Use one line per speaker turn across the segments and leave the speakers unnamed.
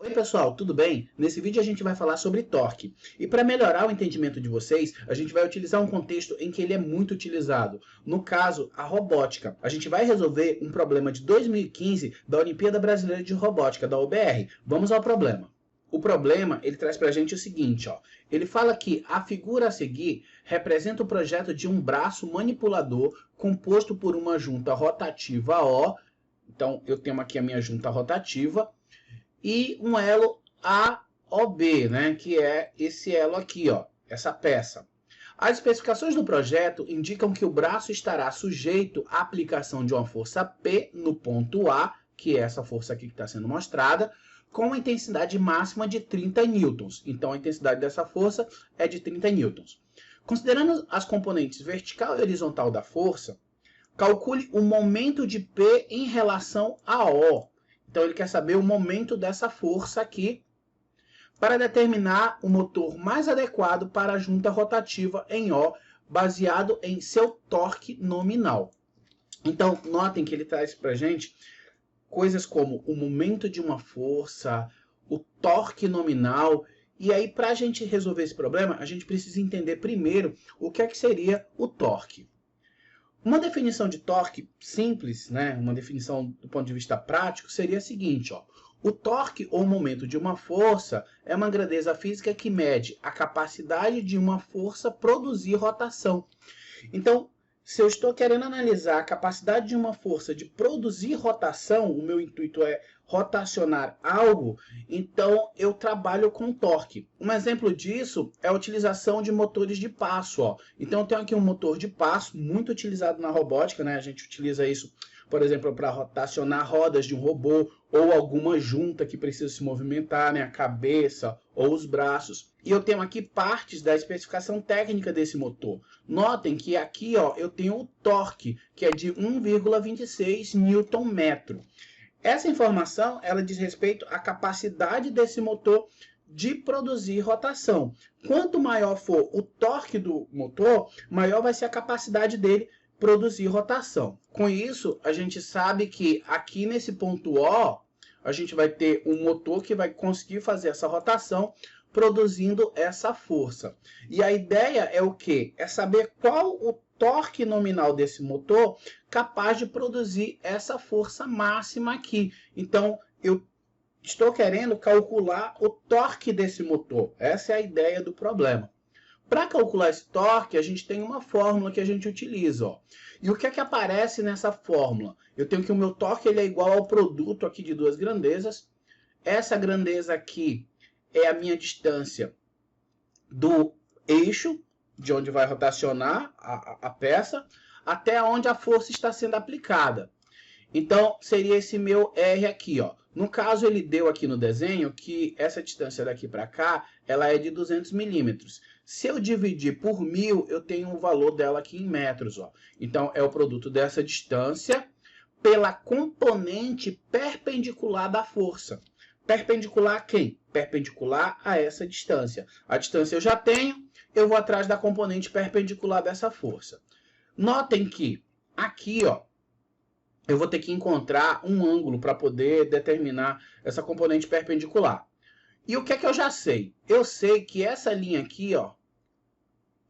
Oi pessoal, tudo bem? Nesse vídeo a gente vai falar sobre torque. E para melhorar o entendimento de vocês, a gente vai utilizar um contexto em que ele é muito utilizado. No caso, a robótica. A gente vai resolver um problema de 2015 da Olimpíada Brasileira de Robótica, da OBR. Vamos ao problema. O problema, ele traz para a gente o seguinte, ó. Ele fala que a figura a seguir representa o projeto de um braço manipulador composto por uma junta rotativa O. Então, eu tenho aqui a minha junta rotativa e um elo AOB, né, que é esse elo aqui, ó, essa peça. As especificações do projeto indicam que o braço estará sujeito à aplicação de uma força P no ponto A, que é essa força aqui que está sendo mostrada, com a intensidade máxima de 30 newtons. Então, a intensidade dessa força é de 30 newtons. Considerando as componentes vertical e horizontal da força, calcule o momento de P em relação a O. Então, ele quer saber o momento dessa força aqui para determinar o motor mais adequado para a junta rotativa em O, baseado em seu torque nominal. Então, notem que ele traz para a gente coisas como o momento de uma força, o torque nominal. E aí, para a gente resolver esse problema, a gente precisa entender primeiro o que é que seria o torque. Uma definição de torque simples, né, uma definição do ponto de vista prático, seria a seguinte, ó. O torque ou momento de uma força é uma grandeza física que mede a capacidade de uma força produzir rotação. Então, se eu estou querendo analisar a capacidade de uma força de produzir rotação, o meu intuito é rotacionar algo, então eu trabalho com torque. Um exemplo disso é a utilização de motores de passo, ó. Então eu tenho aqui um motor de passo muito utilizado na robótica, né? A gente utiliza isso, por exemplo, para rotacionar rodas de um robô ou alguma junta que precisa se movimentar, né? A cabeça ou os braços. E eu tenho aqui partes da especificação técnica desse motor. Notem que aqui, ó, eu tenho o torque, que é de 1,26 Nm. Essa informação, ela diz respeito à capacidade desse motor de produzir rotação. Quanto maior for o torque do motor, maior vai ser a capacidade dele produzir rotação. Com isso, a gente sabe que aqui nesse ponto O, a gente vai ter um motor que vai conseguir fazer essa rotação, produzindo essa força. E a ideia é o quê? É saber qual o torque nominal desse motor capaz de produzir essa força máxima aqui. Então, eu estou querendo calcular o torque desse motor. Essa é a ideia do problema. Para calcular esse torque, a gente tem uma fórmula que a gente utiliza, ó. E o que é que aparece nessa fórmula? Eu tenho que o meu torque ele é igual ao produto aqui de duas grandezas. Essa grandeza aqui é a minha distância do eixo, de onde vai rotacionar a peça, até onde a força está sendo aplicada. Então, seria esse meu R aqui, ó. No caso, ele deu aqui no desenho que essa distância daqui para cá, ela é de 200 milímetros. Se eu dividir por 1000, eu tenho o valor dela aqui em metros, ó. Então, é o produto dessa distância pela componente perpendicular da força. Perpendicular a quem? Perpendicular a essa distância. A distância eu já tenho, eu vou atrás da componente perpendicular dessa força. Notem que aqui, ó, eu vou ter que encontrar um ângulo para poder determinar essa componente perpendicular. E o que é que eu já sei? Eu sei que essa linha aqui, ó,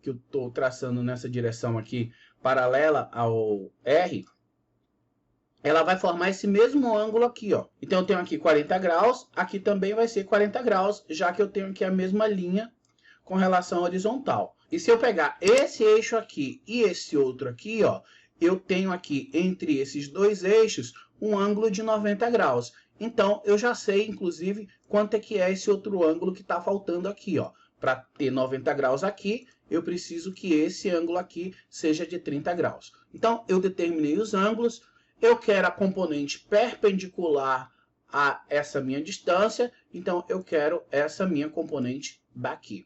que eu estou traçando nessa direção aqui, paralela ao R, ela vai formar esse mesmo ângulo aqui, ó. Então, eu tenho aqui 40 graus, aqui também vai ser 40 graus, já que eu tenho aqui a mesma linha com relação horizontal. E se eu pegar esse eixo aqui e esse outro aqui, ó, eu tenho aqui entre esses dois eixos um ângulo de 90 graus. Então, eu já sei, inclusive, quanto é que é esse outro ângulo que está faltando aqui, ó. Para ter 90 graus aqui, eu preciso que esse ângulo aqui seja de 30 graus. Então, eu determinei os ângulos. Eu quero a componente perpendicular a essa minha distância, então eu quero essa minha componente daqui.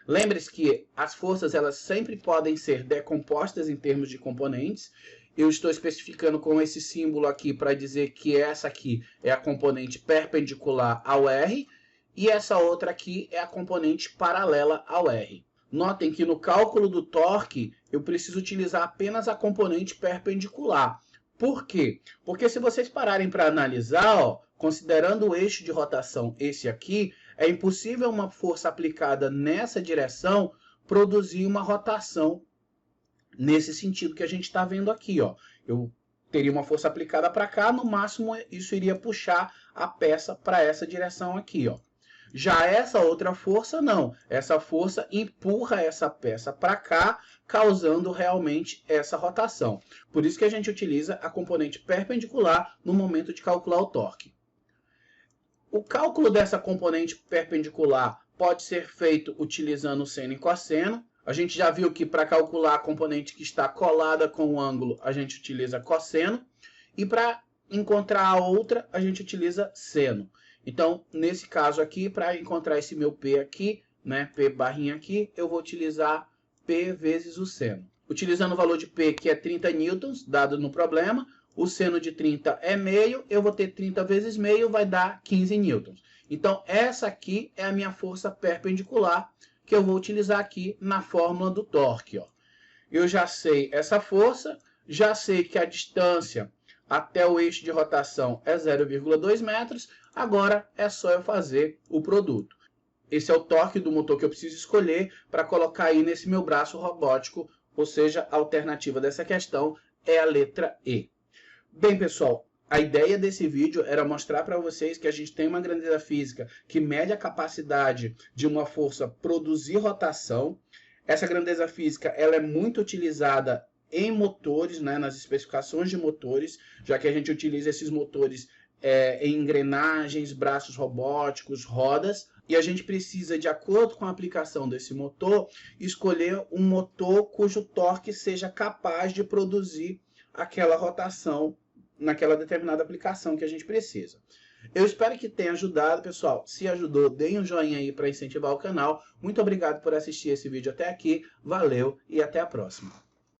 Lembre-se que as forças elas sempre podem ser decompostas em termos de componentes. Eu estou especificando com esse símbolo aqui para dizer que essa aqui é a componente perpendicular ao R e essa outra aqui é a componente paralela ao R. Notem que no cálculo do torque eu preciso utilizar apenas a componente perpendicular. Por quê? Porque se vocês pararem para analisar, ó, considerando o eixo de rotação esse aqui, é impossível uma força aplicada nessa direção produzir uma rotação nesse sentido que a gente está vendo aqui, ó. Eu teria uma força aplicada para cá, no máximo isso iria puxar a peça para essa direção aqui, ó. Já essa outra força, não. Essa força empurra essa peça para cá, causando realmente essa rotação. Por isso que a gente utiliza a componente perpendicular no momento de calcular o torque. O cálculo dessa componente perpendicular pode ser feito utilizando seno e cosseno. A gente já viu que para calcular a componente que está colada com o ângulo, a gente utiliza cosseno. E para encontrar a outra, a gente utiliza seno. Então, nesse caso aqui, para encontrar esse meu P aqui, né, P barrinha aqui, eu vou utilizar P vezes o seno. Utilizando o valor de P, que é 30 newtons, dado no problema, o seno de 30 é meio, eu vou ter 30 vezes meio, vai dar 15 newtons. Então, essa aqui é a minha força perpendicular, que eu vou utilizar aqui na fórmula do torque, ó. Eu já sei essa força, já sei que a distância até o eixo de rotação é 0,2 metros, agora é só eu fazer o produto. Esse é o torque do motor que eu preciso escolher para colocar aí nesse meu braço robótico, ou seja, a alternativa dessa questão é a letra E. Bem, pessoal, a ideia desse vídeo era mostrar para vocês que a gente tem uma grandeza física que mede a capacidade de uma força produzir rotação. Essa grandeza física ela é muito utilizada em motores, né, nas especificações de motores, já que a gente utiliza esses motores em engrenagens, braços robóticos, rodas, e a gente precisa, de acordo com a aplicação desse motor, escolher um motor cujo torque seja capaz de produzir aquela rotação naquela determinada aplicação que a gente precisa. Eu espero que tenha ajudado, pessoal. Se ajudou, deem um joinha aí para incentivar o canal. Muito obrigado por assistir esse vídeo até aqui. Valeu e até a próxima.